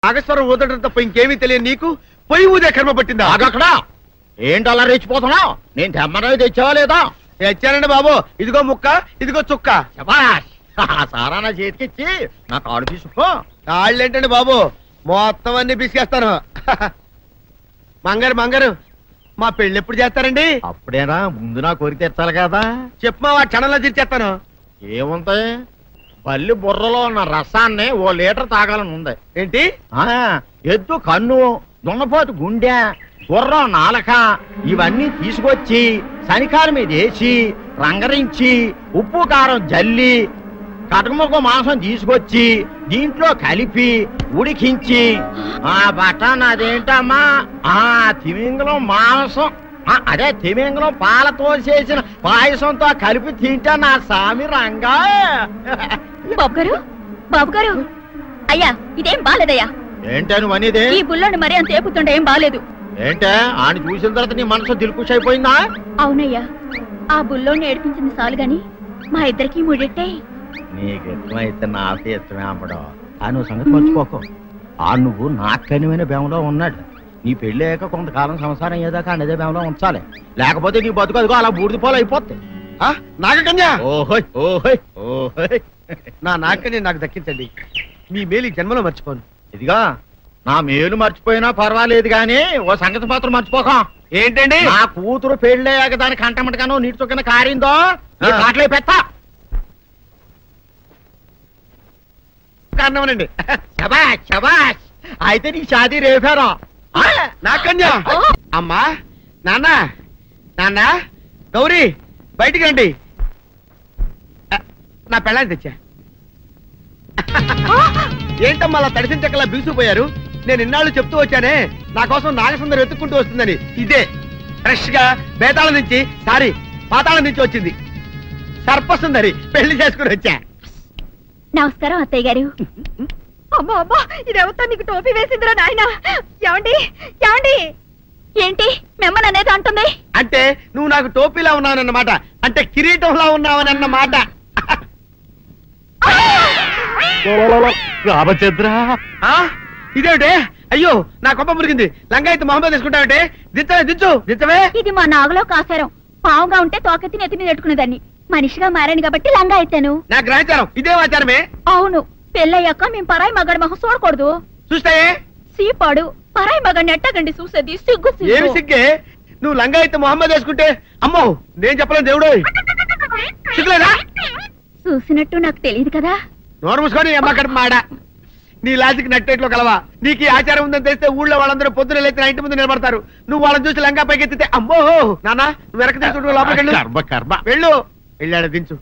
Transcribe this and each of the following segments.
నాగేశ్వరం ఊదటం తప్ప ఇంకేమీ తెలియదు నీకు. పొయ్యి ఊదే కర్మ పట్టిందా? అక్కడ ఏంటి అలా రెచ్చిపోతున్నావు? నేను తెమ్మనవి తెచ్చావా లేదా? తెచ్చానండి బాబు. ఇదిగో ముక్క, ఇదిగో చుక్క. సారా నా చేతికిచ్చి నా కాడు తీసుకో. కాళ్ళేంటండి బాబు, మొత్తం అన్ని బిసికేస్తాను. మంగారు మా పెళ్ళి ఎప్పుడు చేస్తారండి? అప్పుడేనా, ముందు నా కోరిక తెచ్చాలి కదా. చెప్పమా, ఆ క్షణంలో తీర్చేస్తాను. ఏముంటాయి, బల్లి బుర్రలో ఉన్న రసాన్ని 1 లీటర్ తాగాలని ఉంది. ఏంటి? ఎద్దు కన్ను, దున్నపోతు గుండె, గుర్రం నాలక ఇవన్నీ తీసుకొచ్చి శనికాల మీద వేసి రంగరించి ఉప్పు కారం జల్లి కటకముక్క మాంసం తీసుకొచ్చి దీంట్లో కలిపి ఉడికించి బటన్ అదేంటమ్మా తిమింగలం మాంసం, అదే తిమింగలం పాలతో చేసిన పాయసంతో కలిపి తింటా నా సామి రంగా. బాబు గారు అయ్యా, ఇదేం బాలేదయ్యా. ఏంటని అనేది? ఈ బుల్లోని మరీ అంత ఏపుతుండే ఏం బాలేదు. ఏంటే ఆయన చూసిన తర్వాత నీ మనసు దిల్కుష్ అయిపోయిందా? అవునయ్యా, ఆ బుల్లోని ఏడిపించింది చాలు గాని మా ఇద్దరికి ముడిట్టే. నీకు ఇష్టమైతే నాకే ఇష్టమే అమ్మడం. ఆ నువ్వు సంగతి మర్చిపోకు. ఆ నువ్వు నాకనిమైన బేమలో ఉన్నాడు. నీ పెళ్లి అయ్యాక కొంతకాలం సంసారం అయ్యేదాకా అదే బేమలో ఉంచాలి, లేకపోతే నీ బతుకు అదిగో అలా బూడిద పోలు అయిపోతాయి. నాగకన్యా, ఓహోయ్ ఓహోయ్ ఓహోయ్, నా నాగకన్య నాకు దక్కించండి. మీ మేలు జన్మలో మర్చిపోను. ఇదిగా నా మేలు మర్చిపోయినా పర్వాలేదు గాని ఓ సంగతి మాత్రం మర్చిపోక. ఏంటండి? నా కూతురు పెళ్ళయ్యాక దాని కంటమటగానో నీటి చొక్కన కారిందో కాట్లే పెట్ట కారణమనండి. శబాష్ శబాష్, అయితే నీ షాదీ రేపారా? నాకన్యా. అమ్మా, నాన్న గౌరీ, బయటికి రండి. నా పెళ్ళాన్ని తెచ్చా. ఏంటమ్మా అలా తడిసిన చెక్కలా బిగుసిపోయారు? నేను ఇన్నాళ్ళు చెప్తూ వచ్చానే, నా కోసం నాగసుందరి వెతుక్కుంటూ వస్తుందని. ఇదే ఫ్రెష్ గా బేతాళం నుంచి, పాతాళం నుంచి వచ్చింది సర్పసుందరి. పెళ్లి చేసుకుని వచ్చా. నమస్కారం అత్తయ్య గారు. అమ్మా అమ్మా, ఇదేవతా నీకు టోపీ వేసిందిరా నాయన. ఏమండి ఏమండి, ఏంటి మిమ్మల్ని అనేది అంటుంది? అంటే నువ్వు నాకు టోపీలా ఉన్నావనన్నమాట, అంటే కిరీటంలా ఉన్నావనన్నమాట. రామచంద్ర, ఇదేమిటే? అయ్యో, నా కొప్ప మురిగింది. లంగా అయితే మొహమ్మద్ తీసుకుంటావంటే? దించవే. ఇది మా నాగులో కాసారం. పావుగా ఉంటే తోకెత్తి నెత్తి మీద పెట్టుకునేదాన్ని. మనిషిగా మారాను కాబట్టి లంగా అయితాను. నా గ్రహచారం ఇదే ఆచారమే. అవును, పెళ్ళయ్యాక మేము పరాయి మగాడి మొహం చూడకూడదు. చూస్తాయే సీపాడు, పరాయి మగాడిని ఎట్టగండి చూసేది. సిగ్గు ఏమి సిగ్గే? నువ్వు లంగా అయితే మొహమ్మద్ వేసుకుంటే అమ్మో నేను చెప్పలేను దేవుడు. సిగ్గులేదా? చూసినట్టు నాకు తెలియదు కదా. నోరు మూసుకొని అమ్మకడ మాడ. నీ లాజిక్ నట్టేట్లో కలవా? నీకు ఈ ఆచారం ఉందని తెలిస్తే ఊళ్ళో వాళ్ళందరూ పొద్దున లేచి నా ఇంటి ముందు నిలబడతారు. నువ్వు వాళ్ళని చూసి లంగా పైకి ఎత్తితే అమ్మో నాన్న నువ్వు వెనక తీసుకుంటూ లోపలికి వెళ్ళు. వెళ్ళాడు దించు.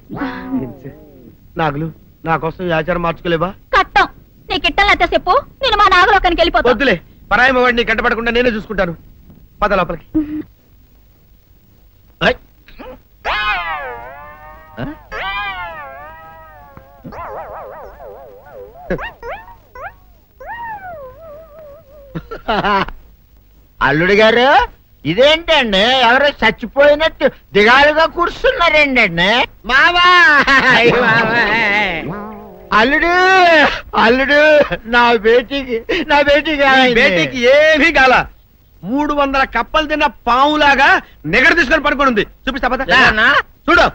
నాగులు, నా కోసం ఈ ఆచారం మార్చుకోలేవా? కట్టం నీకు ఇట్టలేతే చెప్పు, నేను మా నాగలోకానికి వెళ్ళిపోతా. వద్దులే, పరాయి మగవాడిని కంటపడకుండా నేనే చూసుకుంటాను. పద లోపలికి. అల్లుడు గారు, ఇదేంటండి ఎవరో చచ్చిపోయినట్టు దిగాలుగా కూర్చున్నారేంటండి? మావా అల్లుడు అల్లుడు, నా బేటీకి ఏమీ కాల. 300 కప్పలు తిన్న పావులాగా నిగడ తీసుకొని పడుకొని ఉంది. చూపిస్తా పద. చూడు.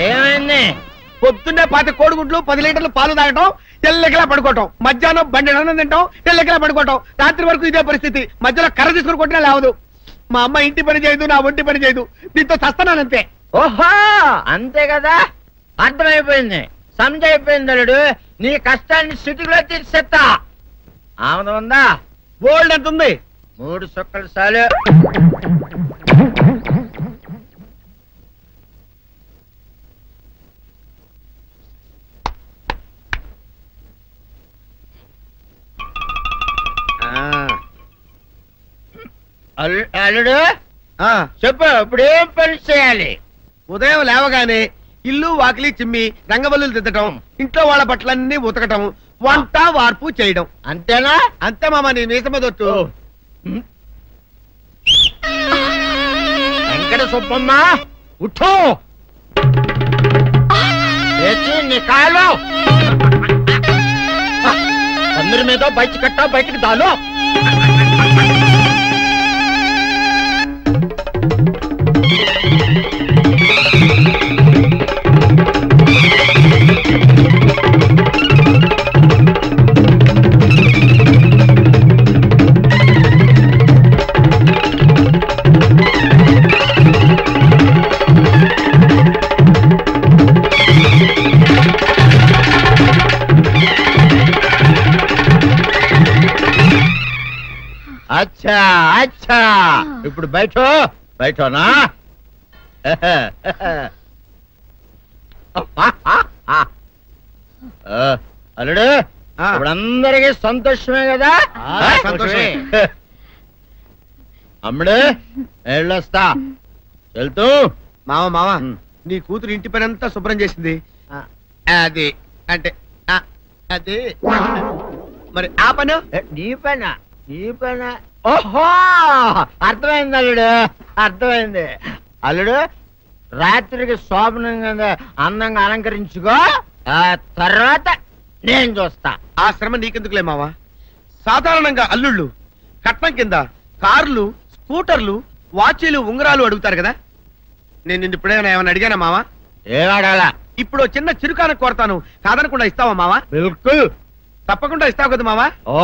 ఏమైంది? పొద్దున్నే 10 కోడిగుడ్లు 10 లీటర్లు పాలు తాగటం, తెల్లకిలా పడుకోవటం. మధ్యాహ్నం బండి అన్నం తింటాం, తెల్లకిలా పడుకోవటం. రాత్రి వరకు ఇదే పరిస్థితి. మధ్యలో కర్ర తీసుకుని కొట్టినా లేవదు. మా అమ్మ ఇంటి పని చేయదు, నా ఒంటి పని చేయదు. దీంతో చస్తానంతే. ఓహో, అంతే కదా, అర్థమైపోయింది, సమజైపోయింది. అల్లుడు, నీ కష్టాన్ని సిటీలో తీర్చేస్తా. ఆమె ఉందా? గోల్డ్ ఎంత ఉంది? 3 సుక్కలు చాలు. అల్లుడు చెప్పు, ఇప్పుడు ఏం పని చేయాలి? ఉదయం లేవగానే ఇల్లు వాకిలి చిమ్మి రంగవల్లులు దిద్దటం, ఇంట్లో వాళ్ళ బట్టలన్నీ ఉతకటం, వంట వార్పు చేయడం. అంతేనా? అంతే మామ, నీ మీసమదొట్టు. వెంకట సుబ్బమ్మ, ఉఠో. నీ కాలు అందరి మీద బయట కట్టా బయటికి దాలో అచ్చా అచ్చా ఇప్పుడు బయటనా అల్లుడు ఇప్పుడు అందరికీ సంతోషమే కదా సంతోషమే అమ్ముడు వెళ్ళొస్తా వెళ్తూ మావ నీ కూతురు ఇంటి పని అంతా శుభ్రం చేసింది అది అంటే అది మరి ఆ పను నీ పైన ఓహో అర్థమైంది అల్లుడు అర్థమైంది అల్లుడు రాత్రికి శోభనంగా అందంగా అలంకరించుకో ఆ తర్వాత నేను చూస్తా ఆ శ్రమ నీకెందుకులే మావా సాధారణంగా అల్లుళ్ళు కట్నం కింద కార్లు స్కూటర్లు వాచీలు ఉంగరాలు అడుగుతారు కదా నేను నిన్ను ఇప్పుడేమైనా ఏమైనా అడిగానా మావా ఏవాడాలా ఇప్పుడు చిన్న చిరుకాన కోరతాను కాదనకుండా ఇస్తావా మావా బిల్కుల్ తప్పకుండా ఇస్తావు కదా మావా ఓ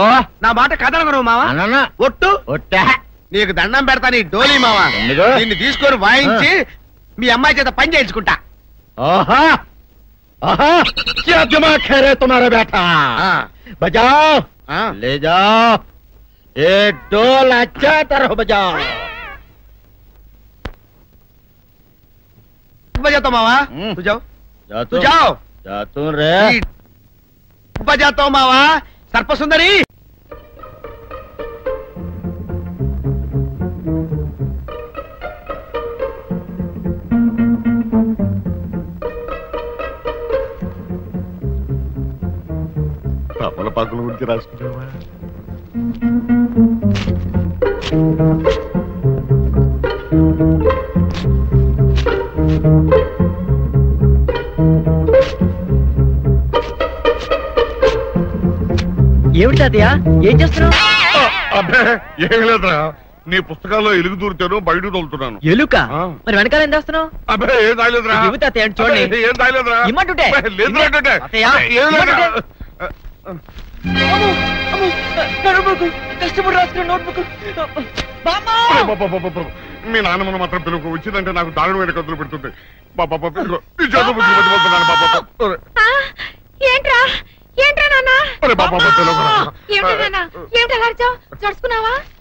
నా మాట కాదనగను మావా అన్న ఒట్టు ఒట్టా నీకు దండం పెడతా నీ డోలీ మావా ఎందుకు? దీన్ని తీసుకొని వాయించి మీ అమ్మాయి చేత పని చేయించుకుంటా ओहा ओहा क्या दिमाग है रे तुम्हारा बेटा बजाओ ले जाओ ये डोल अच्छा तरह बजाओ बजाता मावा तू जाओ तू जाओ जा तू रे बजाता मावा सर्पसुंदरी పాకుల గురించి రాసుకుంటావా ఏమిటి తాతయ్య ఏం చేస్తున్నావు? అబ్బే ఏమి లేదురా నీ పుస్తకాల్లో ఎలుగు దూరుతాను బయట తోలుతున్నాను ఎలుక మరి వెనకాల ఏం చేస్తున్నావు? అబ్బే ఏం తాగలేదురా తాతయ్య చూడండి ఏం తాగలేదురా ఇమ్మంటుంటే లేదురా కష్టపడి రాసుకున్న నోట్బుక్ మీ నాన్నమ్మను మాత్రం పిలుపు వచ్చిందంటే నాకు దారుణమైన కథలు పెడుతుంది ఏంట్రా ఏంట్రా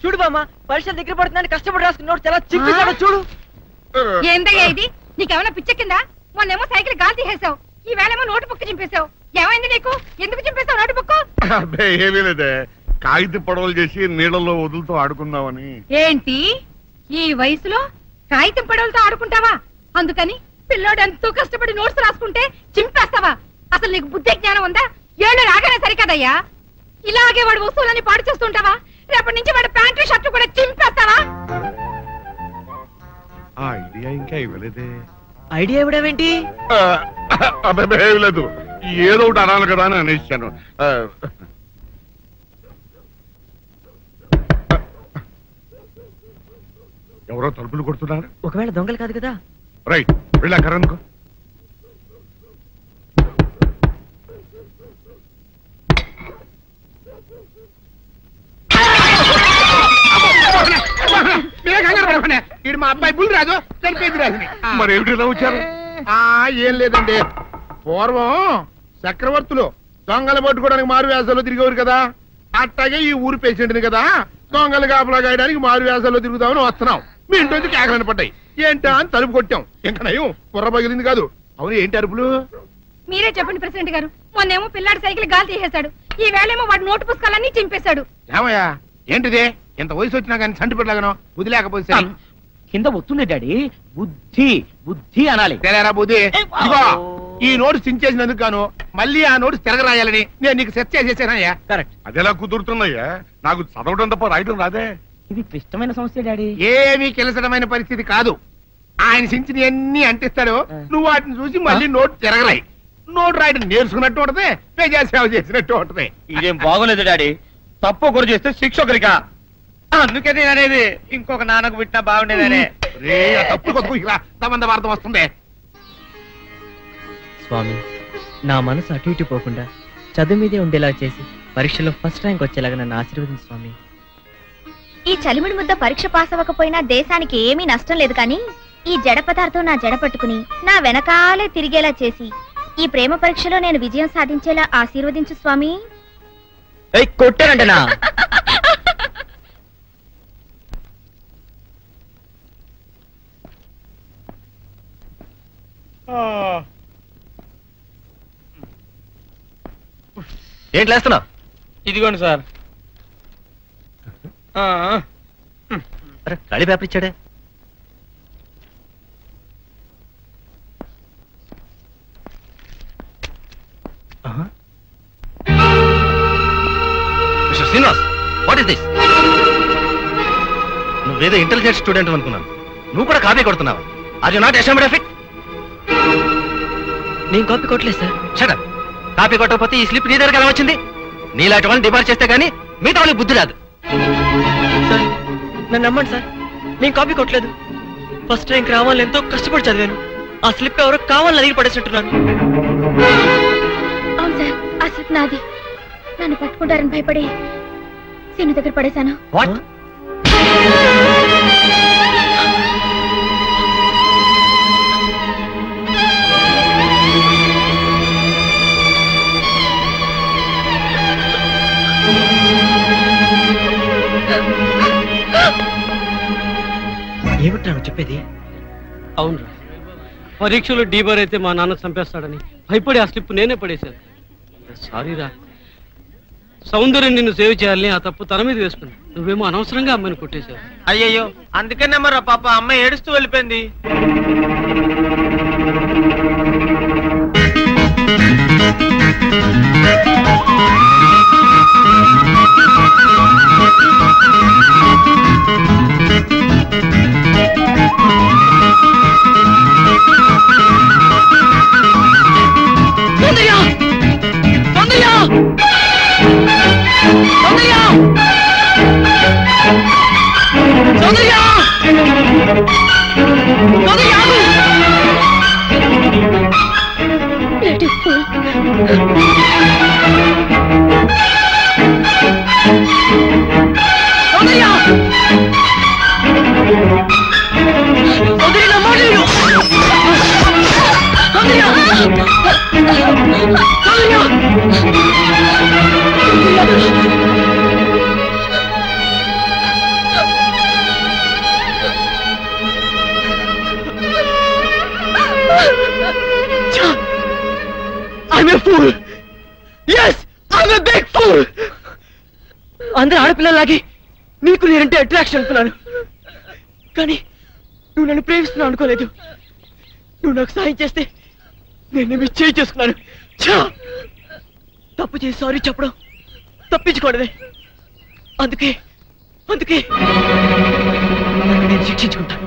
చూడు బామ్మ పరీక్షలు దగ్గర పడుతుందని కష్టపడి రాసుకున్న నోట్స్ ఎలా చింపేశాడో చూడు. ఏందయ్యా ఇది నీకేమైనా పిచ్చ కింద మొన్నేమో సైకిల్ గాలి తీసేసావు ఈ వేళేమో నోటు బుక్ చింపేశావు ఏమైంది నీకు ఎందుకు చింపేశావు నోటు బుక్? అబ్బే ఏమీ లేదే కాగిత పడవలు చేసి నీళ్ళలో వదులుతూ ఆడుకుందామని. ఏంటి ఈ వయసులో కాగితం పడవలతో ఆడుకుంటావా? అందుకని పిల్లోడు ఎంతో కష్టపడి నోట్స్ రాసుకుంటే చింపేస్తావా? అసలు నీకు బుద్ధి జ్ఞానం ఉందా? ఏళ్ళు రాగానే సరికదయ్యా ఇలాగే వాడు వస్తువులని పాడు చేస్తుంటావా? రేపటి నుంచి వాడు ప్యాంటు షర్టు కూడా చింపేస్తావా? ఆ ఐడియా ఇంకా ఇవ్వలేదే. ఐడియా ఇవ్వడమేంటి? అబ్బే ఏమీ లేదు ఏదో ఒకటి అనాలి కదా అని అనేసాను. ఎవరో తలుపులు కొడుతున్నారు. ఒకవేళ దొంగలు కాదు కదా? రైట్ వెళ్ళాకరా అనుకో. ఇది మా అబ్బాయి బుల్ రాజు చనిపోయింది రాజుని. మరి ఏమిటి ఇలా వచ్చారు? ఏం లేదండి పూర్వం చక్రవర్తులు దొంగలు పట్టుకోవడానికి మారు వేసాల్లో తిరిగేవారు కదా అట్టాగే ఈ ఊరు పేషెంట్ని కదా దొంగలు కాపలా గాయడానికి మారు వేసాల్లో తిరుగుతామని వస్తున్నాం. మీ ఇంటి కేకలని పడ్డాయి ఏంటా అని తలుపు కొట్టాం. ఇంకా నయం బుర్ర పగిలింది కాదు. అవును ఏంటి అరుపులు? మీరే చెప్పండి ప్రెసిడెంట్ గారు. మొన్నేమో పిల్లాడి సైకిల్ గాలి తీసేశాడు ఈ వేళేమో వాడు నోటు పుస్తకాలన్నీ చింపేశాడు. ఏమయ్యా ఏంటిదే ఇంత వయసు వచ్చినా కానీ సంటి పెట్టలాగను బుద్ధి లేకపోతే కింద వస్తుంది డాడీ బుద్ధి బుద్ధి అనాలి. తెలేరా బుద్ధి ఇదిగో ఈ నోటు చించేసినందుకు గాను మళ్ళీ ఆ నోటు తిరగరాయాలని నేను నీకు సెట్ చేసేసానయ్యా. కరెక్ట్. అదెలా కుదురుతున్నాయ్యా? నాకు చదవడం తప్ప రాయటం రాదే. ఇది క్లిష్టమైన సమస్య డాడీ. ఏమీ కిలసడమైన పరిస్థితి కాదు. ఆయన చించిన ఎన్ని అంటిస్తాడో నువ్వు వాటిని చూసి మళ్ళీ నోటు తిరగరాయి. నోటు రాయడం నేర్చుకున్నట్టు ఉంటది, ప్రజాసేవ చేసినట్టు ఉంటది. ఇదేం బాగోలేదు డాడీ. తప్పు ఒకరు చేస్తే శిక్ష ఒకరికా? అందుకే నేను అనేది ఇంకొక నాన్నకు పుట్టినా బాగుండేదనే. రే తప్పు కొద్దు ఇలా సంబంధ వార్త వస్తుంది. స్వామి, నా మనసు అటు ఇటు పోకుండా చదువు మీదే ఉండేలా చేసి పరీక్షలో ఫస్ట్ ర్యాంక్ వచ్చేలాగా నన్ను ఆశీర్వదించు స్వామి. ఈ చలిమిడి ముద్ద పరీక్ష పాస్ అవ్వకపోయినా దేశానికి ఏమీ నష్టం లేదు, కానీ ఈ జడ పదార్థం నా జడ పట్టుకుని నా వెనకాలే తిరిగేలా చేసి ఈ ప్రేమ పరీక్షలో నేను విజయం సాధించేలా ఆశీర్వదించు స్వామి. కొట్టానంటనా? ఏంటి లేస్తున్నావు? ఇదిగోండి సార్. ఖాళీ పేపర్ ఇచ్చాడే. Mr Srinivas, what is this? నువ్వేదో ఇంటెలిజెంట్ స్టూడెంట్ అనుకున్నాను, నువ్వు కూడా కాపీ కొడుతున్నావు. Are you not ashamed of it? నేను కాపీ కొట్టలేదు సార్. Shut up. కాపీ కొట్టకపోతే ఈ స్లిప్ నీ దగ్గరికి ఎలా వచ్చింది? నీలాంటి వాళ్ళని డిపార్ట్ చేస్తే కానీ మిగతా వాళ్ళకి బుద్ధి రాదు. సార్ నన్ను నమ్మండి సార్, నేను కాపీ కొట్టలేదు. ఫస్ట్ ర్యాంక్ రావాలని ఎంతో కష్టపడి చదివాను. ఆ స్లిప్ ఎవరో కావాలని అడిగి పడేసినట్టున్నాను. అవును సార్, ఆ స్లిప్ నాది. నన్ను పట్టుకుంటారని భయపడి సీను దగ్గర పడేశాను. వాట్? ఏమిట్రా చెప్పేది? అవునరా, పరీక్షలో డీబర్ అయితే మా నాన్న చంపేస్తాడని భయపడి ఆ స్లిప్ నేనే పడేశాను. సారీరా, సౌందర్యం నిన్ను సేవ్ చేయాలని ఆ తప్పు తన మీద వేసుకున్నా. నువ్వేమో అనవసరంగా అమ్మాయిని కొట్టేశావు. అయ్యయ్యో, అందుకనే మరి పాప అమ్మాయి ఏడుస్తూ వెళ్ళిపోయింది. అందరూ ఆడపిల్లలాగే నీకు నేనంటే అట్రాక్షన్ అనుకున్నాను, కానీ నువ్వు నన్ను ప్రేమిస్తున్నావు అనుకోలేదు. నువ్వు నాకు సాయం చేస్తే నేను మీ చేయి చేసుకున్నాను. తప్పు చేసి సారీ చెప్పడం తప్పించుకోవడమే. అందుకే అందుకే నేను శిక్షించుకుంటాను.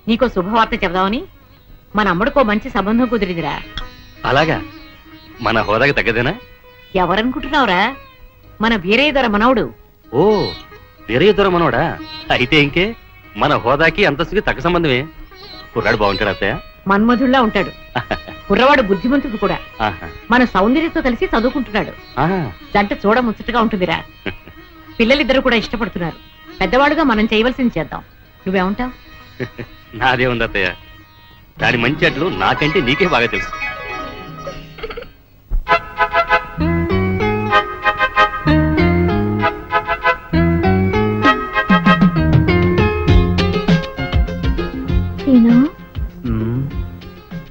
నీకో శుభవార్త చెబుదామని మన అమ్మడికో మంచి సంబంధం కుదిరిందిరా. అలాగా? మన హోదాకి తగ్గదేనా? ఎవరనుకుంటున్నావురా? మన వీరయ్య దొర మనవడు. ఓ, వీరయ్య దొర మనవడా? అయితే ఇంకే, మన హోదాకి అంతస్తుకి తగ్గ సంబంధమే. కుర్రాడు బాగుంటాడు అత్తయ్య? మన్మధుల్లా ఉంటాడు. కుర్రవాడు బుద్ధిమంతుడు కూడా. మన సౌందర్యతో కలిసి చదువుకుంటున్నాడు. జంట చూడ ముచ్చటగా ఉంటుందిరా. పిల్లలిద్దరూ కూడా ఇష్టపడుతున్నారు. పెద్దవాడుగా మనం చేయవలసింది చేద్దాం. నువ్వేమంటావు? నాదే ఉంది అత్తయ్య, దాని మంచి అట్లు నాకంటే నీకే బాగా తెలుసు.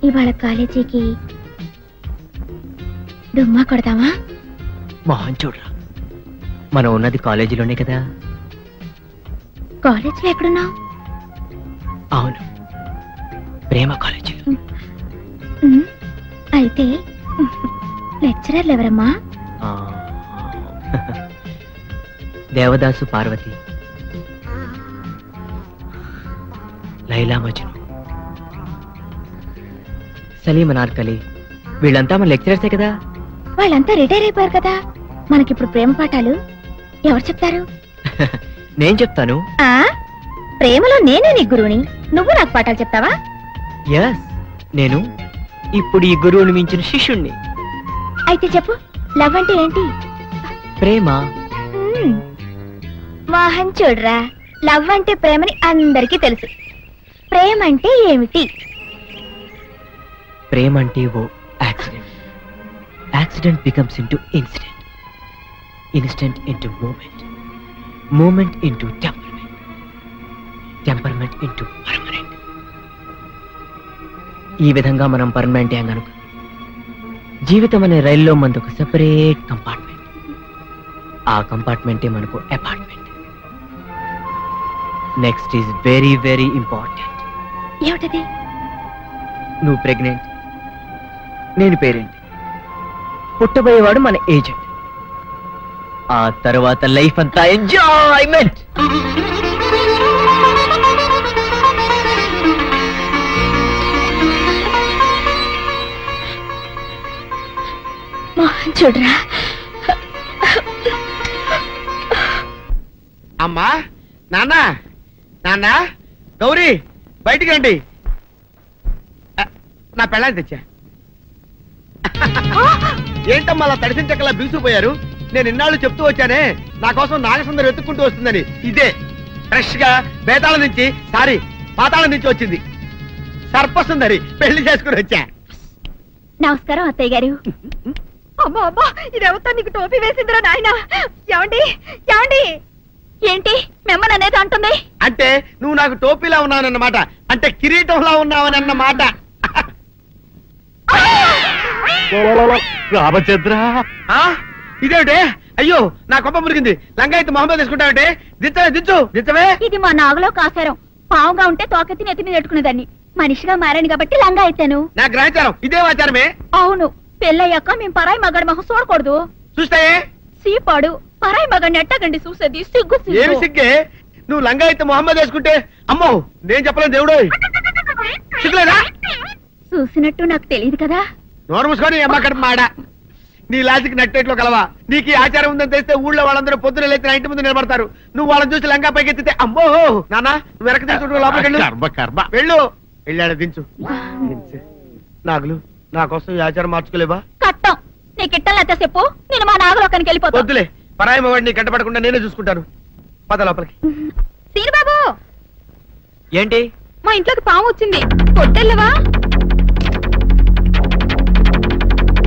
ఇవాళ కాలేజీకి డుమ్మా కొడతావా? మోహన్ చూడరా, మనం ఉన్నది కాలేజీలోనే కదా? కాలేజీలో ఎక్కడున్నావు? అవును, ప్రేమ కాలేజీలో. అయితే లెక్చరర్లు ఎవరమ్మా? దేవదాసు పార్వతి, లైలా మజ్ను, సలీం అనార్కలి, వీళ్ళంతా మన లెక్చరర్సే కదా? వాళ్ళంతా రిటైర్ అయిపోయారు కదా, మనకిప్పుడు ప్రేమ పాఠాలు ఎవరు చెప్తారు? నేను చెప్తాను. ప్రేమలో నేనే నీ గురువుని, నువ్వు నాకు పాఠాలు చెప్తావా? ఎస్, నేను ఇప్పుడు ఈ గురువుని మించిన శిష్యుణ్ణి. అయితే చెప్పు, లవ్ అంటే ఏంటి? ప్రేమ. మోహన్ చూడరా, లవ్ అంటే ప్రేమని అందరికీ తెలుసు. ప్రేమ అంటే ఏమిటి? ప్రేమ అంటే ఓ accident. Accident becomes into incident, incident into moment, moment into temperament, temperament into permanent. ఈ విధంగా మనం పర్మనెంట్ యాంగ్ అనుకో. జీవితం అనే రైల్లో మనకు ఒక సెపరేట్ కంపార్ట్మెంట్, ఆ కంపార్ట్మెంటే మనకు apartment. Next is very very important. ఏమిటది? నువ్వు ప్రెగ్నెంట్, నేను పేరెంట్, పుట్టబోయేవాడు మన ఏజెంట్. ఆ తర్వాత లైఫ్ అంతా ఎంజాయ్మెంట్. మోహన్ చూడరా. అమ్మా, నాన్న, నాన్న, గౌరీ బయటికి రండి. నా పెళ్ళాన్ని తెచ్చా. ఏంటమ్మా అలా తడిసిన చెక్కలా బిగుసిపోయారు? నేను ఇన్నాళ్ళు చెప్తూ వచ్చానే, నా కోసం నాగసుందరం వెతుక్కుంటూ వస్తుందని. ఇదే ఫ్రెష్ గా బేతాళం నుంచి, సారీ పాతాళం నుంచి వచ్చింది సర్పసుందరి. పెళ్లి చేసుకుని వచ్చా. నమస్కారం అత్తయ్య గారు. అమ్మా అమ్మా, ఇదెవతో నీకు టోపీ వేసిందిరా నాయన. ఏమండి ఏమండి? ఏంటి మిమ్మల్ని అనేది అంటుంది? అంటే నువ్వు నాకు టోపీలా ఉన్నావనన్నమాట, అంటే కిరీటంలా ఉన్నావని అన్నమాట. రామచంద్ర, ఇదేమిటే? అయ్యో, నా కొప్ప మురిగింది. లంగా అయితే మొహమ్మద్ తీసుకుంటావంటే? దించవే, దించు, దించవే. ఇది మా నాగులో కాసారం. పావుగా ఉంటే తోకెత్తి నెత్తి మీద పెట్టుకునేదాన్ని. మనిషిగా మారాను కాబట్టి లంగా అయితాను. నా గ్రహచారం ఇదే ఆచారమే. అవును, పెళ్ళయ్యాక మేము పరాయి మగాడి మొహం చూడకూడదు. చూస్తాయే సీపాడు పరాయి మగాడిని ఎట్టగండి చూసేది. సిగ్గు ఏమి సిగ్గే? నువ్వు లంగా అయితే మొహమ్మద్ వేసుకుంటే అమ్మో నేను చెప్పలేను దేవుడు. సిగ్గులేదా? చూసినట్టు నాకు తెలియదు కదా. నోరు మూసుకొని అమ్మక్కడ మాడ. నీ లాజిక్ నట్టేట్లో కలవా? నీకు ఈ ఆచారం ఉందని తెలిస్తే ఊళ్ళో వాళ్ళందరూ పొద్దున లేచిన ఇంటి ముందు నిలబడతారు. నువ్వు వాళ్ళని చూసి లంగా పైకి ఎత్తితే అమ్మో నాన్న నువ్వు వెనక తీసుకుంటూ లోపలికి వెళ్ళు. వెళ్ళాడు, దించు. నాగులు, నా కోసం ఈ ఆచారం మార్చుకోలేవా? కట్టం నీకు ఇట్టలేత చెప్పు, నేను మా నాగలోకానికి వెళ్ళిపోతా. వద్దులే, పరాయి మవాడిని కంటపడకుండా నేనే చూసుకుంటాను. పద లోపలికి. సీనుబాబు, ఏంటి? మా ఇంట్లోకి పాము వచ్చింది. కొట్టెళ్ళవా?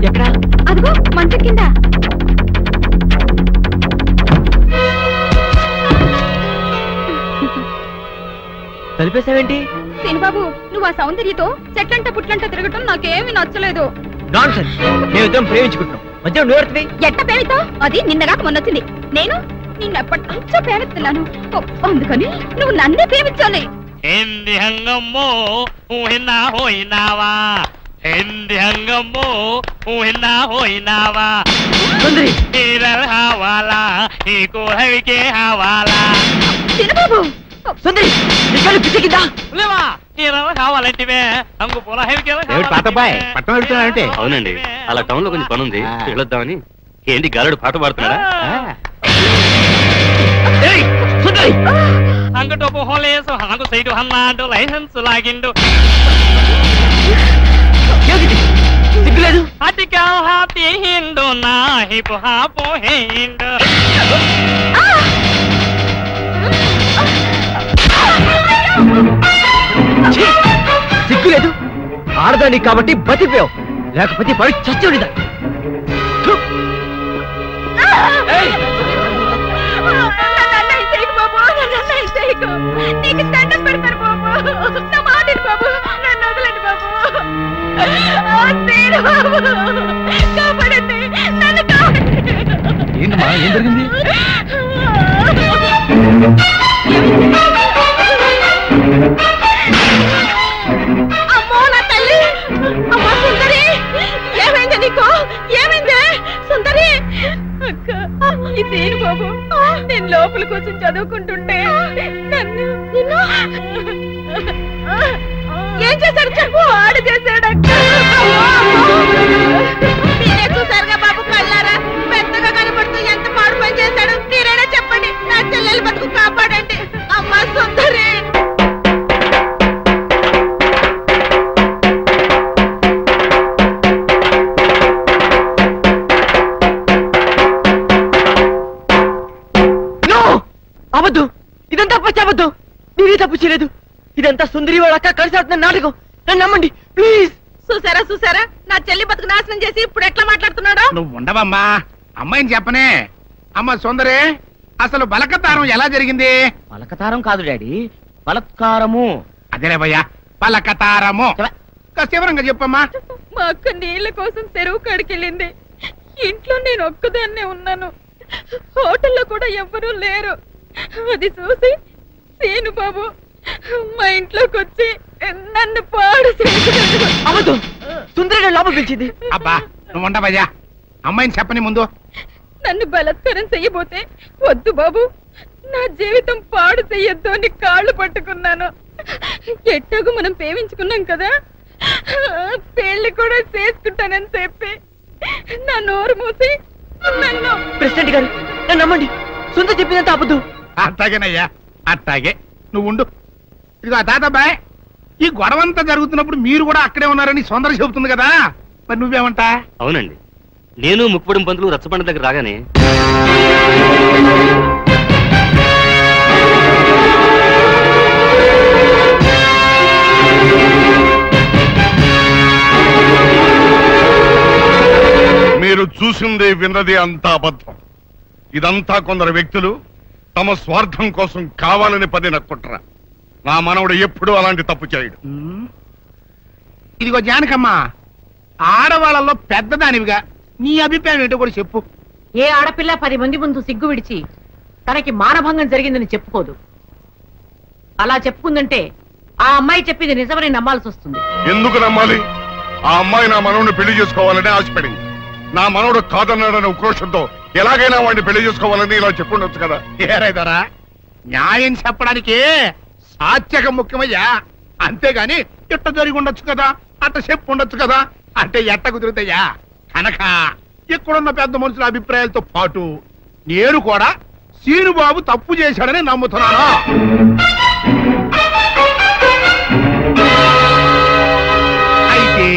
ఎక్కడ? అదిగో మంచం కింద. తలిపేశావేంటి? సీనుబాబు, నువ్వు ఆ సౌందర్యతో చెట్లంట పుట్లంట తిరగటం నాకేమీ నచ్చలేదు. నాన్సెన్స్. మేమిద్దరం ప్రేమించుకుంటున్నాం, మధ్య నువ్వెడుతుంది. ఎట్ట ప్రేమితో? అది నిన్నగాక మొన్నొచ్చింది. నేను నిన్నెప్పటి నుంచో ప్రేమిస్తున్నాను. అందుకని నువ్వు నన్నే ప్రేమించాలి. ఏంది హంగమ్మో ఊహినా హోయినావా, ఏంది హంగమ్మో ఊహినా హోయినావా, నీరల్ హవాలా నీకు హవికే హవాలా. సీనుబాబు, సుందరి, నీ కళ్ళు పిచ్చికిందా? లేవా నీరల్ కావాలంటివే అంగు పూల హవికే. పాతబాయ్ పట్టణం వెళ్తున్నానంటే? అవునండి, అలా టౌన్ లో కొంచెం పని ఉంది, వెళ్ళొద్దామని. ఏంటి గాలుడు పాట పాడుతున్నాడా? సుందరి, అంగటోపు హోలేసు హాగు సైడు హన్నాడు లైసెన్స్ లాగిండు. సిగ్గులేదు? అటికా హాతి హిండు నా హిపు హాపు హిండు. సిగ్గులేదు? ఆడదాన్ని కాబట్టి బతిపోయావు, లేకపోతే పడి చచ్చేవాడిదా. నీకు దండం పెడతారు బాబు, నా మాటిని బాబు, నన్ను వదలండి బాబు. కాపాడండి, నన్ను కాపాడండి. ఏంటమ్మా ఏం జరిగింది? అమ్మో నా తల్లి! అమ్మా సుందరి! ఏమైంది నీకు? ఏమైంది సుందరి? అక్క ఇదేను బాబు, నేను లోపల కూర్చొని చదువుకుంటుంటే నన్ను ఏం చేశాడు చెప్పు. ఆడు చేశాడు అక్క. మీరే చూసారుగా బాబు కళ్ళారా, పెద్దగా కనబడుతూ ఎంత మాడు పని చేశాడు. మీరైనా చెప్పండి, నా చెల్లెలు బతుకు కాపాడండి. అమ్మా సుందరి! అవద్దు, ఇదంతా పచ్చవద్దు. నేనే తప్పు చేయలేదు. ఇదంతా సుందరి వాళ్ళ అక్క కలిసి ఆడుతున్న నాటకం. నన్ను నమ్మండి ప్లీజ్. చూసారా చూసారా, నా చెల్లి బతుకు నాశనం చేసి ఇప్పుడు ఎట్లా మాట్లాడుతున్నాడు. నువ్వు ఉండవమ్మా, అమ్మాయిని చెప్పనే. అమ్మ సుందరి, అసలు బలకతారం ఎలా జరిగింది? పలకతారం కాదు డాడీ, బలత్కారము. అదేలే భయ్యా, బలకతారము. వివరంగా చెప్పమ్మా. మా అక్క నీళ్ళ కోసం చెరువు కాడికెళ్ళింది. ఇంట్లో నేను ఒక్కదాన్నే ఉన్నాను. హోటల్లో కూడా ఎవ్వరూ లేరు. అది చూసి సీను బాబు మా ఇంట్లోకి వచ్చి నన్ను పాడు అవద్దు, సుందరి లోపల పిలిచింది. అబ్బా నువ్వు ఉండవయ్యా, అమ్మాయిని చెప్పని ముందు. నన్ను బలత్కారం చెయ్యబోతే వద్దు బాబు, నా జీవితం పాడు చెయ్యొద్దు అని కాళ్ళు పట్టుకున్నాను. ఎట్టాగు మనం ప్రేమించుకున్నాం కదా, పెళ్లి కూడా చేసుకుంటానని చెప్పి నా నోరు మూసి నన్ను. ప్రెసిడెంట్ గారు నన్ను నమ్మండి, సుందరి చెప్పినంత అబద్ధం. అట్టాగేనయ్యా, అట్టాగే. నువ్వు ఉండు. ఇదిగో తాతబ్బాయ్, ఈ గొడవంతా జరుగుతున్నప్పుడు మీరు కూడా అక్కడే ఉన్నారని సుందరి చెబుతుంది కదా, మరి నువ్వేమంటా? అవునండి, నేను ముక్కుపడం పంతులు రచ్చబండ దగ్గర రాగానే మీరు చూసింది విన్నది అంతా అబద్ధం. ఇదంతా కొందరు వ్యక్తులు తమ స్వార్థం కోసం కావాలని పని నక్కుంటారా. నా మనవడు ఎప్పుడూ అలాంటి తప్పు చేయడు. ఇదిగో జానకమ్మ, ఆడవాళ్ళలో పెద్దదానివిగా నీ అభిప్రాయం ఏంటో కూడా చెప్పు. ఏ ఆడపిల్ల 10 మంది ముందు సిగ్గు విడిచి తనకి మానభంగం జరిగిందని చెప్పుకోదు. అలా చెప్పుకుందంటే ఆ అమ్మాయి చెప్పింది నిజమని నమ్మాల్సి వస్తుంది. ఎందుకు నమ్మాలి? ఆ అమ్మాయి నా మనవడిని పెళ్లి చేసుకోవాలని ఆశపడింది. నా మనవడు కాదన్నాడని ఉక్రోషంతో ఎలాగైనా వాడిని పెళ్లి చేసుకోవాలని ఇలా చెప్పుండొచ్చు కదా. ఏరైదరా, న్యాయం చెప్పడానికి సాత్యకం ముఖ్యమయ్యా, అంతేగాని ఇట్ట జరిగి ఉండొచ్చు కదా, అట్ట చెప్పు ఉండొచ్చు కదా అంటే ఎట్ట కుదురుతాయా? కనుక ఇక్కడున్న పెద్ద మనుషుల అభిప్రాయాలతో పాటు నేను కూడా సీనుబాబు తప్పు చేశాడని నమ్ముతున్నాను. అయితే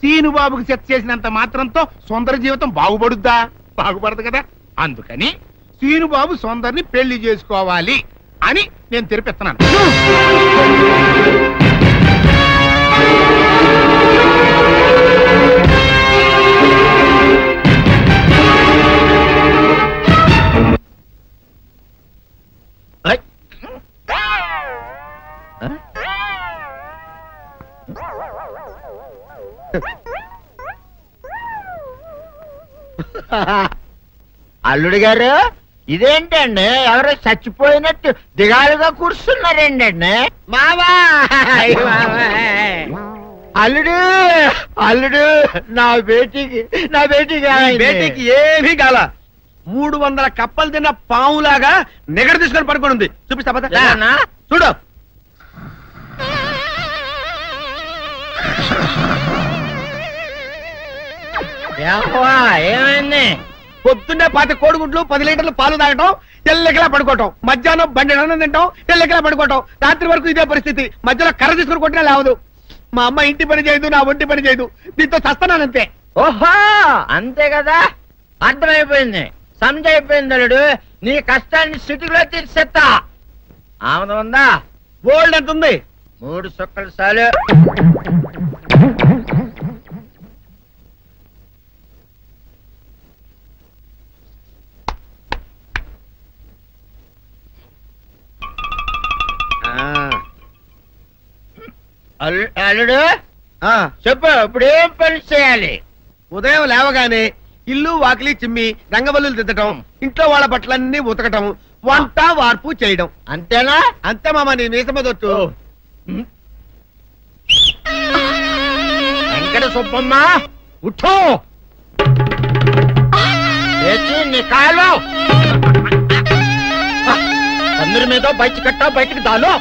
సీనుబాబుకి సెట్ చేసినంత మాత్రంతో సుందర జీవితం బాగుపడుద్దా? బాగుపడదు కదా. అందుకని సీనుబాబు సుందరిని పెళ్లి చేసుకోవాలి అని నేను తెరిపిస్తున్నాను. అల్లుడు గారు, ఇదేంటండి ఎవరో చచ్చిపోయినట్టు దిగాలుగా కూర్చున్నారేంటండి? మావా అల్లుడు, అల్లుడు, నా బేటీకి బేటీకి ఏమీ కాల. 300 కప్పలు తిన్న పావులాగా నిగడ తీసుకొని పడుకొని ఉంది. చూపిస్తా పద. చూడు. ఏమైంది? పొద్దున్నే 10 కోడిగుడ్లు 10 లీటర్లు పాలు తాగటం, ఎల్లెకలా పడుకోవటం. మధ్యాహ్నం బండి అన్నం తింటాం, ఎల్లెకలా పడుకోవటం. రాత్రి వరకు ఇదే పరిస్థితి. మధ్యలో కర్ర తీసుకుని కొట్టినా లేవదు. మా అమ్మ ఇంటి పని చేయదు, నా ఒంటి పని చేయదు. దీంతో చస్తానంతే. ఓహో, అంతే కదా, అర్థమైపోయింది, సమజైపోయింది. అల్లుడు, నీ కష్టాన్ని సిటీలో తీర్చేస్తా. ఆమె ఉందా? గోల్డ్ ఎంత ఉంది? 3 సుక్కలు చాలు. అల్లుడు చెప్పు, ఇప్పుడు ఏం పని చేయాలి? ఉదయం లేవగానే ఇల్లు వాకిలి చిమ్మి రంగవల్లులు దిద్దటం, ఇంట్లో వాళ్ళ బట్టలన్నీ ఉతకటం, వంట వార్పు చేయడం. అంతేనా? అంతే మామ, నీ మీసమదొట్టు. వెంకట సుబ్బమ్మ ఉఠో, నికాలో అందరి మీద బయట కట్టా, బయటకు దాలో.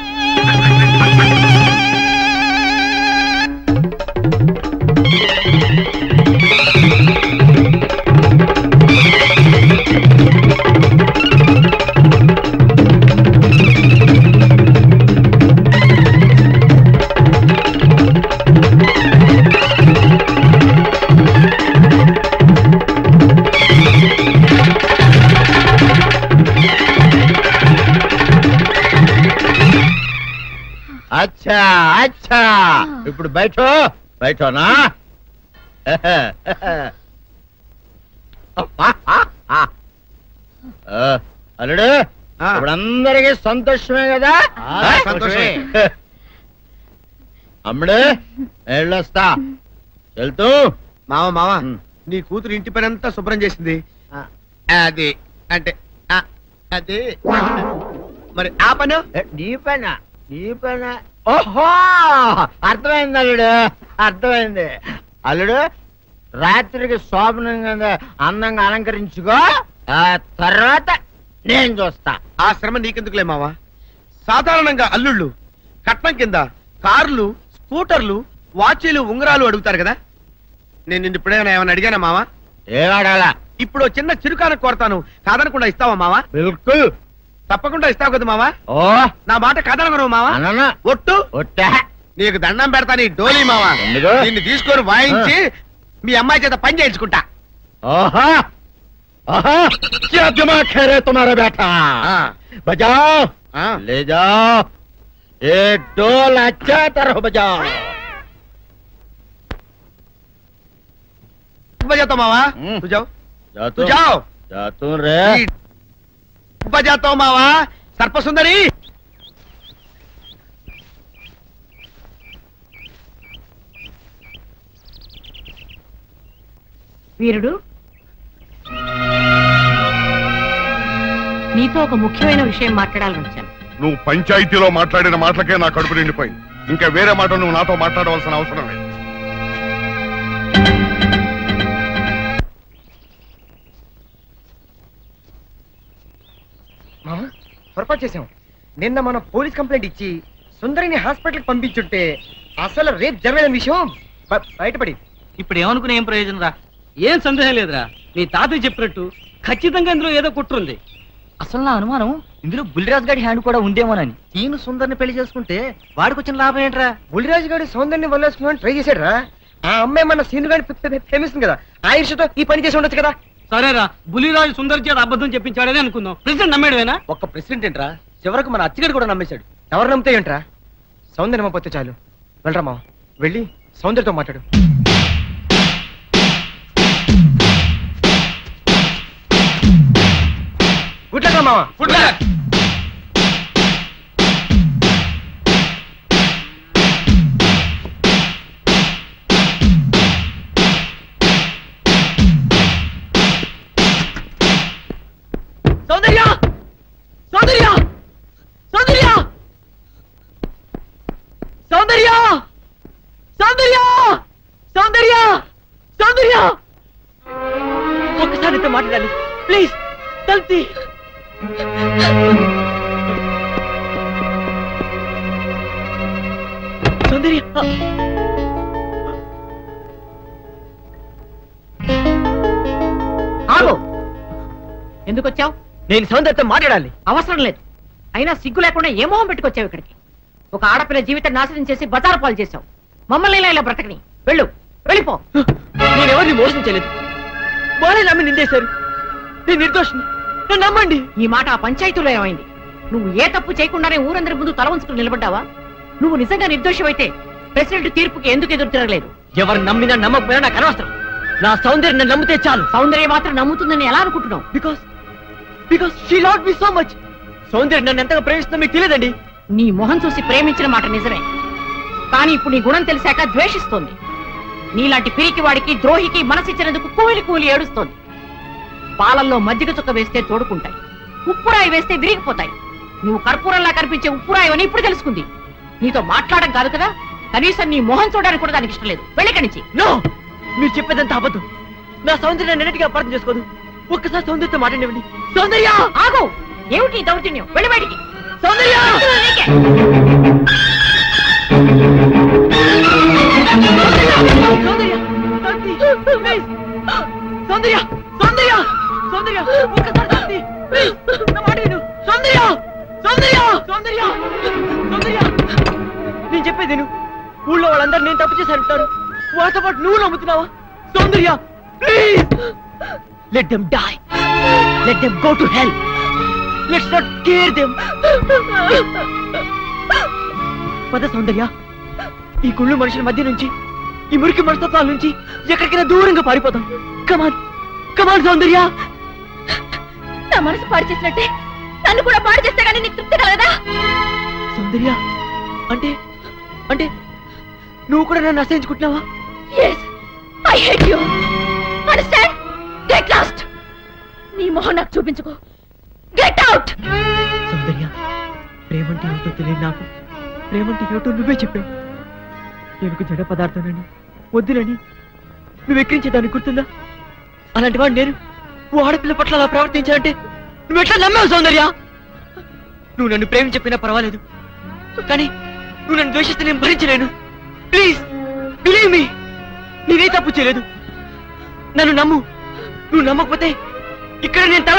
అచ్చా అచ్చా, ఇప్పుడు బయటనా? అల్లుడు, ఇప్పుడు అందరికీ సంతోషమే కదా? సంతోషమే. అమ్ముడు వెళ్ళొస్తా, వెళ్తూ. మావ నీ కూతురు ఇంటి పని అంతా శుభ్రం చేసింది. అది అంటే అది మరి ఆ పను నీ పైన. ఓహో, అర్థమైంది అల్లుడు, అర్థమైంది. అల్లుడు, రాత్రికి శోభనంగా అందంగా అలంకరించుకో, ఆ తర్వాత నేను చూస్తా. ఆ శ్రమ నీకెందుకులే మావా. సాధారణంగా అల్లుళ్ళు కట్నం కింద కార్లు, స్కూటర్లు, వాచీలు, ఉంగరాలు అడుగుతారు కదా. నేను నిన్ను ఇప్పుడేమైనా ఏమైనా అడిగానా మావా? ఏడాడాలా? ఇప్పుడు చిన్న చిరుకాన కోరతాను, కాదనకుండా ఇస్తావా మావా? బిల్కుల్ తప్పకుండా ఇస్తావు కదా మావా? ఓ, నా మాట కదనగను మావా. ఒట్టు ఒట్టా, నీకు దండం పెడతా నీ డోలీ మావా. దీన్ని తీసుకొని వాయించి మీ అమ్మాయి చేత పని చేయించుకుంటా. ఓహా ఓహా, क्या दिमाग है रे तुम्हारा बेटा? बजाओ, ले जाओ, ये डोल अच्छा तरह बजाओ. बजाता मावा, तू जाओ, तू जाओ. जातू रे. बजाता मावा, सर्पसुंदरी. వీరుడు, నీతో ఒక ముఖ్యమైన విషయం మాట్లాడాలని వచ్చాను. నువ్వు పంచాయతీలో మాట్లాడిన మాటలకే నా కడుపు నిండిపోయింది. ఇంకా వేరే మాట నువ్వు నాతో మాట్లాడవలసిన అవసరం లేదు. పొరపాటు చేశాం. నిన్న మనం పోలీస్ కంప్లైంట్ ఇచ్చి సుందరిని హాస్పిటల్కి పంపించుంటే అసలు రేపు జరగని విషయం బయటపడి. ఇప్పుడు ఏమనుకునే ఏం ప్రయోజనం రా? ఏం సందేహం లేదురా, నీ తాతయ్య చెప్పినట్టు ఖచ్చితంగా ఇందులో ఏదో కుట్రుంది. అసలు నా అనుమానం ఇందులో బుల్లిరాజు గారి హ్యాండ్ కూడా ఉందేమోనని. ఈయన సుందరిని పెళ్లి చేసుకుంటే వాడికి వచ్చిన లాభం ఏంట్రా? బుల్లిరాజు గారి సౌందర్యాన్ని వల్లేసుకుని ట్రై చేశాడు రా. ఆ అమ్మాయి మన సీను గారిని ప్రేమిస్తుంది కదా, ఆ ఈర్షతో ఈ పని చేసి ఉండొచ్చు కదా. సరేరా, బుల్లిరాజు సుందరి చేత అబద్ధం చెప్పించాడని అనుకుందాం. ప్రెసిడెంట్ నమ్మేడువేనా? ఒక్క ప్రెసిడెంట్ ఏంట్రా, చివరకు మన అచ్చిగడి కూడా నమ్మేశాడు. ఎవరు నమ్మితే ఏంట్రా? సౌందర్యం నమ్మపోతే చాలు. వెళ్ళరా మావ, వెళ్ళి సౌందర్యతో మాట్లాడు. గుడ్ లక్ మావా. Good luck. సౌందర్య, సౌందర్య, సౌందర్య, సౌందర్య, సౌందర్య, సౌందర్య, సౌందర్య, ఒక్కసారితో మాట్లాడాలి ప్లీజ్. తల్తి సౌందర్య, ఆగు. ఎందుకు వచ్చావు? నేను సౌందర్యతో మాట్లాడాలి. అవసరం లేదు. అయినా సిగ్గు లేకుండా ఏ మొహం పెట్టుకొచ్చావు ఇక్కడికి? ఒక ఆడపిల్ల జీవితం నాశనం చేసి బజారు పాలు చేశావు. మమ్మల్ని ఇలా బ్రతకని. వెళ్ళు, వెళ్ళిపో. నేను ఎవరిని మోసం చేయలేదు. వాళ్ళే నమ్మి నిందేశారు. నేను నిర్దోషిని, నన్ను నమ్మండి. ఈ మాట ఆ పంచాయతీలో ఏమైంది? నువ్వు ఏ తప్పు చేయకుండానే ఊరందరి ముందు తల వంచుకుని నిలబడ్డావా? నువ్వు నిజంగా నిర్దోషమైతే ప్రెసిడెంట్ తీర్పుకి ఎందుకు ఎదురు తిరగలేదు? ఎవరు నమ్మినా నమ్మకపోయినా నాకు అనవసరం. నా సౌందర్యం నన్ను నమ్మితే చాలు. సౌందర్య మాత్రం నమ్ముతుందని ఎలా అనుకుంటున్నావు? Because she loved me so much. సౌందర్యం నన్ను ఎంతగా ప్రేమిస్తుందో మీకు తెలియదండి. నీ మొహం చూసి ప్రేమించిన మాట నిజమే, కానీ ఇప్పుడు నీ గుణం తెలిసాక ద్వేషిస్తోంది. నీలాంటి పిరికి వాడికి ద్రోహికి మనసిచ్చినందుకు కూలి కూలి ఏడుస్తోంది. పాలల్లో మజ్జిగ చుక్క వేస్తే తోడుకుంటాయి, ఉప్పురాయి వేస్తే విరిగిపోతాయి. నువ్వు కర్పూరంలా కనిపించే ఉప్పురాయని ఇప్పుడు తెలుసుకుంది. నీతో మాట్లాడడం కాదు కదా, కనీసం నీ మొహం చూడడానికి కూడా దానికి ఇష్టం లేదు. వెళ్ళిక్కడి నుంచి. నో, మీరు చెప్పేదంతా అబద్ధం. నా సౌందర్యాన్ని అన్నిటికీ అపార్థం చేసుకోదు. ఒక్కసారి సౌందర్యతో మాట్లాడివ్వండి. సౌందర్య ఆగు! ఏమిటి దౌర్జన్యం? వెళ్ళి బయటికి. సౌందర్య సౌందర్య సౌందర్య సౌందర్య ఒక్కసారి శాంతి, ప్లీజ్ నా మాట విను. సౌందర్య సౌందర్య సౌందర్య సౌందర్య నేను చెప్పేది విను. ఊళ్ళో వాళ్ళందరూ నేను తప్పు చేశారంటారు. వాళ్ళతో పాటు నువ్వు నమ్ముతున్నావా? Soundarya please let them die, let them go to hell, let's not care them. పద సౌందర్య, ఈ గుళ్ళు మనుషుల మధ్య నుంచి, ఈ మురికి మనస్తత్వాల నుంచి ఎక్కడికైనా దూరంగా పారిపోతాం. కమాన్ కమాన్ సౌందర్య. నా మనసు పాడు చేసినట్టే నన్ను కూడా పాడు చేస్తే కానీ నీకు తృప్తి కలగదా? సౌందర్య అంటే అంటే నువ్వు కూడా నన్ను అసహించుకుంటున్నావా? Yes, I hate you. Understand? Get lost. నీ మొహం నాకు చూపించుకో. Get out. సౌందర్య, ప్రేమంటే ఏమిటో తెలియదు నాకు. ప్రేమంటే ఏమిటో నువ్వే చెప్పావు. నేను జడ పదార్థానని వద్దునని నువ్వు ఎక్కిరించేదాన్ని గుర్తుందా? అలాంటి వాడు నేను ఓ ఆడపిల్ల పట్ల అలా ప్రవర్తించాలంటే నువ్వు ఎట్లా నమ్మావు సౌందర్య? నువ్వు నన్ను ప్రేమ చెప్పినా పర్వాలేదు, కానీ నువ్వు నన్ను ద్వేషిస్తే నేను భరించలేను. ప్లీజ్ బిలీవ్ మీ, నీవే తప్పు చేయలేదు. నన్ను నమ్ము. నువ్వు నమ్మకపోతే ఇక్కడ నేను తల